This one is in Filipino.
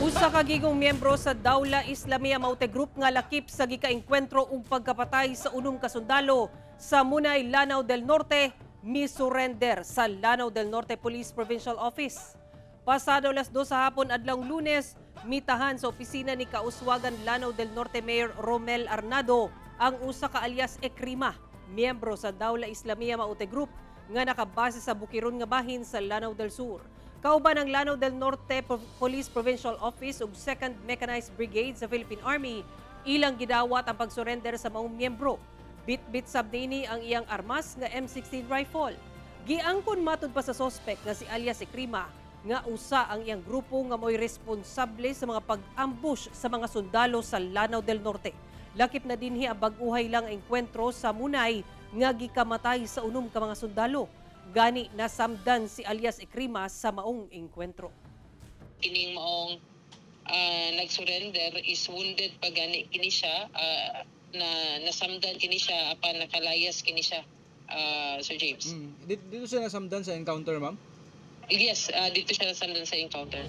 Usa ka gigong miyembro sa Dawla Islamia Maute Group nga lakip sa gikaengkwentro ug pagkapatay sa unom ka sundalo sa Munay, Lanao del Norte, misurrender sa Lanao del Norte Police Provincial Office. Pasado alas 2 sa hapon adlawng Lunes, mitahan sa opisina ni Kauswagan Lanao del Norte Mayor Romel Arnado ang usa ka alias Ekrima, miyembro sa Dawla Islamia Maute Group nga nakabase sa Bukiron nga bahin sa Lanao del Sur. Kauban ang Lanao del Norte Police Provincial Office ug 2nd Mechanized Brigade sa Philippine Army, ilang gidawat ang pagsurrender sa maong miyembro. Bit-bit sab nini ang iyang armas nga M16 rifle. Giangkon matud pa sa sospek nga si alias Ekrima nga usa ang iyang grupo nga mo'y responsable sa mga pag-ambush sa mga sundalo sa Lanao del Norte. Lakip na dinhi ang bag-uhay lang ang enkwentro sa Munay nga gikamatay sa unom ka mga sundalo. Gani nasamdan si alias Ekrima sa maong enkwentro. Kining maong nag-surrender is wounded pa gani kini siya, na nasamdan kini siya apan nakalayas kini siya, Sir James. Dito siya nasamdan sa encounter, ma'am? Yes, dito siya nasamdan sa encounter.